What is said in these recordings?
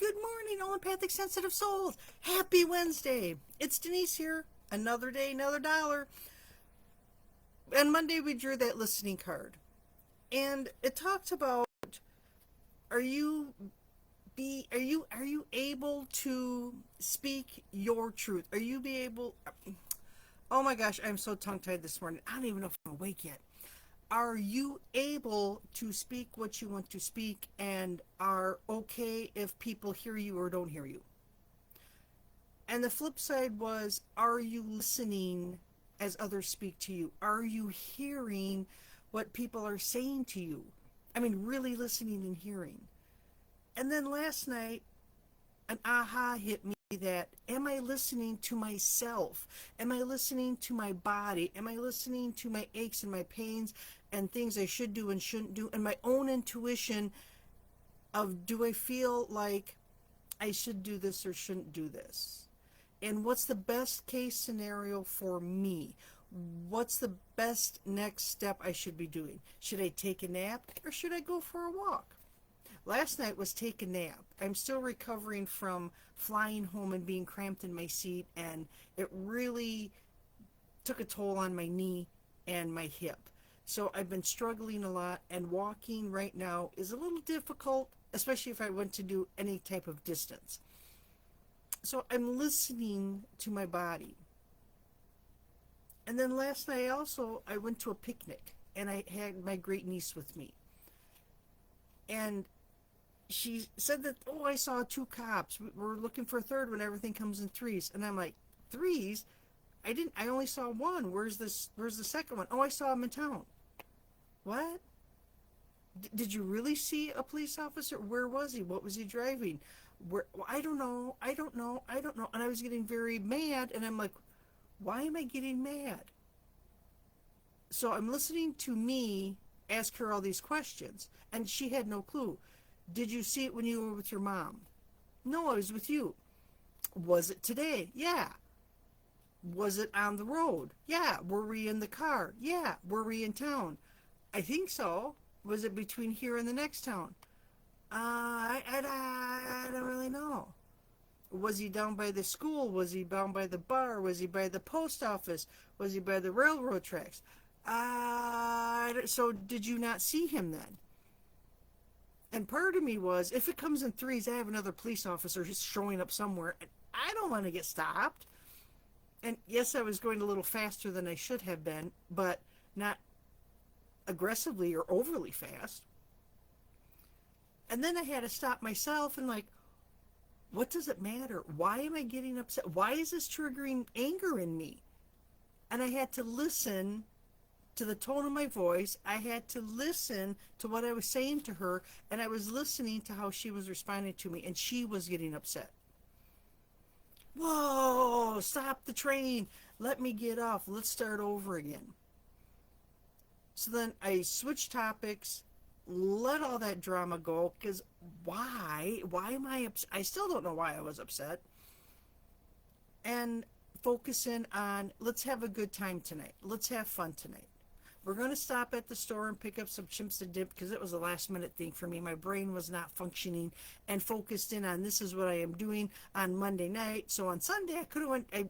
Good morning, all empathic, sensitive souls. Happy Wednesday. It's Denise here. Another day, another dollar. And Monday we drew that listening card. And it talks about are you able to speak your truth? Are you be able Oh my gosh, I'm so tongue-tied this morning. I don't even know if I'm awake yet. Are you able to speak what you want to speak and are okay if people hear you or don't hear you? And the flip side was, are you listening as others speak to you? Are you hearing what people are saying to you? I mean, really listening and hearing. And then last night, an aha hit me that, am I listening to myself? Am I listening to my body? Am I listening to my aches and my pains and things I should do and shouldn't do, and my own intuition of, do I feel like I should do this or shouldn't do this? And what's the best case scenario for me? What's the best next step I should be doing? Should I take a nap or should I go for a walk? Last night was take a nap. I'm still recovering from flying home and being cramped in my seat, and it really took a toll on my knee and my hip. So I've been struggling a lot, and walking right now is a little difficult, especially if I went to do any type of distance. So I'm listening to my body. And then last night also, I went to a picnic, and I had my great niece with me. And she said that, oh, I saw 2 cops. We're looking for a third when everything comes in threes. And I'm like, threes? I only saw one. Where's the second one? Oh, I saw him in town. What? Did you really see a police officer? Where was he? What was he driving? Well, I don't know. And I was getting very mad, and I'm like, why am I getting mad? So I'm listening to me ask her all these questions, and she had no clue. Did you see it when you were with your mom? No, I was with you. Was it today? Yeah. Was it on the road? Yeah. Were we in the car? Yeah. Were we in town? I think so. Was it between here and the next town? I don't really know. Was he down by the school? Was he down by the bar? Was he by the post office? Was he by the railroad tracks? So did you not see him then? And part of me was, if it comes in threes, I have another police officer showing up somewhere, and I don't want to get stopped. And yes, I was going a little faster than I should have been, but not aggressively or overly fast. And then I had to stop myself and like, what does it matter? Why am I getting upset? Why is this triggering anger in me? And I had to listen to the tone of my voice. I had to listen to what I was saying to her, and I was listening to how she was responding to me, and she was getting upset. Whoa, stop the train. Let me get off. Let's start over again. So then I switched topics, let all that drama go, because why am I upset? I still don't know why I was upset. And focus in on, let's have a good time tonight. Let's have fun tonight. We're going to stop at the store and pick up some chips and dip, because it was a last minute thing for me. My brain was not functioning and focused in on, this is what I am doing on Monday night. So on Sunday I could have went, I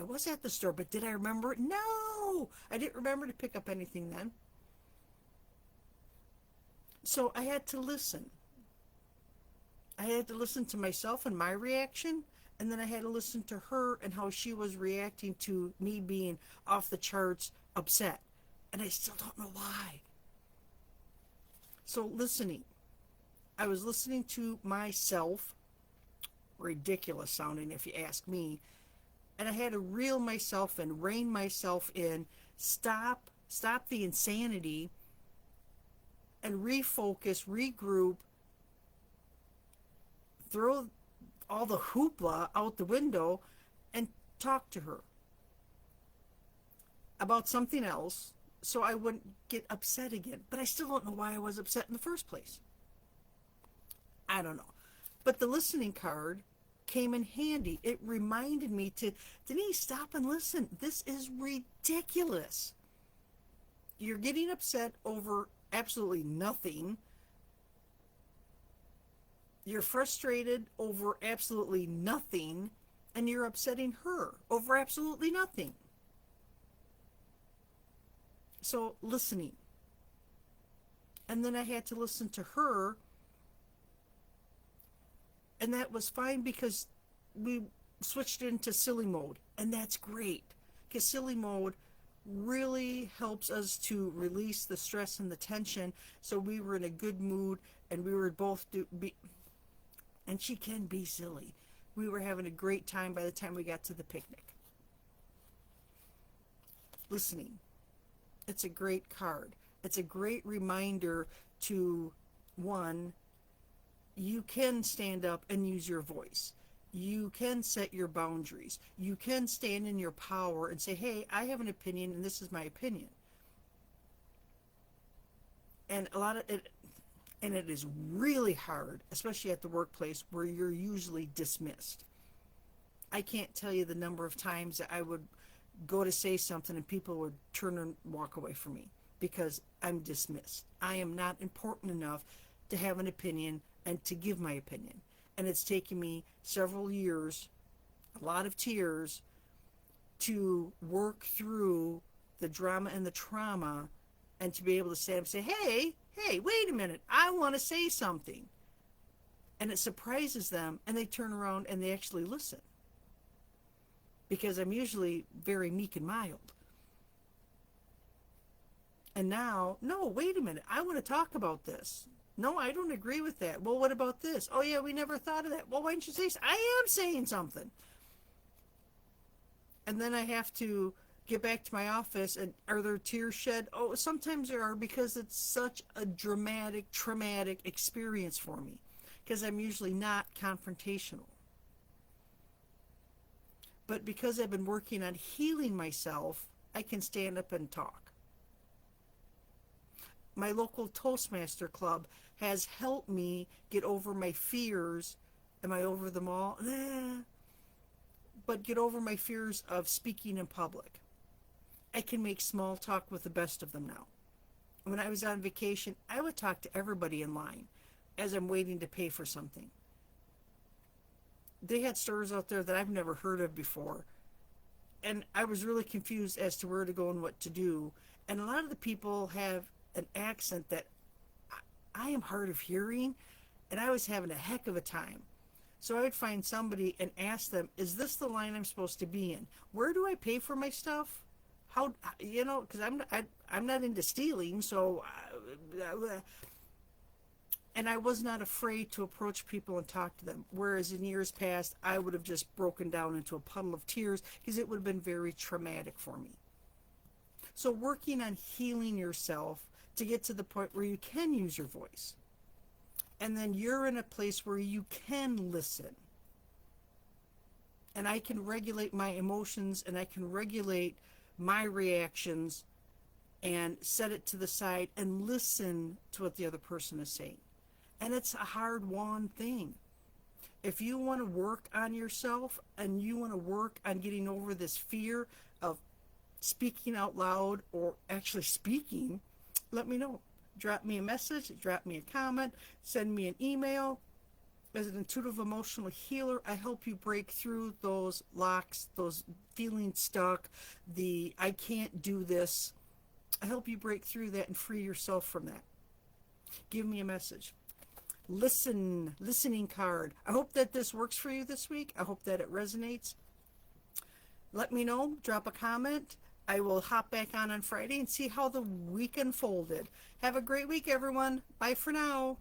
was at the store, but did I remember it? No, I didn't remember to pick up anything then. So I had to listen. I had to listen to myself and my reaction, and then I had to listen to her and how she was reacting to me being off the charts upset. And I still don't know why. So listening. I was listening to myself. Ridiculous sounding if you ask me. And I had to reel myself and rein myself in. Stop the insanity. And refocus, regroup. Throw all the hoopla out the window and talk to her about something else, so I wouldn't get upset again. But I still don't know why I was upset in the first place. I don't know. But the listening card came in handy. It reminded me to, Denise, stop and listen. This is ridiculous. You're getting upset over absolutely nothing. You're frustrated over absolutely nothing, and you're upsetting her over absolutely nothing. So listening. And then I had to listen to her, and that was fine because we switched into silly mode, and that's great because silly mode really helps us to release the stress and the tension, so we were in a good mood, and we were both and she can be silly. We were having a great time by the time we got to the picnic. Listening. It's a great card. It's a great reminder to, one, you can stand up and use your voice. You can set your boundaries. You can stand in your power and say, hey, I have an opinion and this is my opinion. And a lot of it, and it is really hard, especially at the workplace where you're usually dismissed. I can't tell you the number of times that I would go to say something and people would turn and walk away from me because I'm dismissed. I am not important enough to have an opinion and to give my opinion. And it's taken me several years, a lot of tears, to work through the drama and the trauma and to be able to stand up and say, hey, wait a minute, I want to say something. And it surprises them, and they turn around and they actually listen. Because I'm usually very meek and mild. And now, no, wait a minute, I want to talk about this. No, I don't agree with that. Well, what about this? Oh, yeah, we never thought of that. Well, why didn't you say so? I am saying something. And then I have to get back to my office, and are there tears shed? Oh, sometimes there are, because it's such a dramatic, traumatic experience for me, because I'm usually not confrontational. But because I've been working on healing myself, I can stand up and talk. My local Toastmaster club has helped me get over my fears. Am I over them all? But get over my fears of speaking in public. I can make small talk with the best of them now. When I was on vacation, I would talk to everybody in line as I'm waiting to pay for something. They had stores out there that I've never heard of before. And I was really confused as to where to go and what to do. And a lot of the people have an accent that I am hard of hearing, and I was having a heck of a time. So I would find somebody and ask them, is this the line I'm supposed to be in? Where do I pay for my stuff? How, because I'm not into stealing, so and I was not afraid to approach people and talk to them. Whereas in years past, I would have just broken down into a puddle of tears because it would have been very traumatic for me. So working on healing yourself to get to the point where you can use your voice. And then you're in a place where you can listen. And I can regulate my emotions, and I can regulate my reactions and set it to the side and listen to what the other person is saying. And it's a hard-won thing. If you want to work on yourself and you want to work on getting over this fear of speaking out loud or actually speaking, let me know. Drop me a message, drop me a comment, send me an email. As an intuitive emotional healer, I help you break through those locks, those feeling stuck, the I can't do this. I help you break through that and free yourself from that. Give me a message. Listening card. I hope that this works for you this week. I hope that it resonates. Let me know. Drop a comment. I will hop back on Friday and see how the week unfolded. Have a great week, everyone. Bye for now.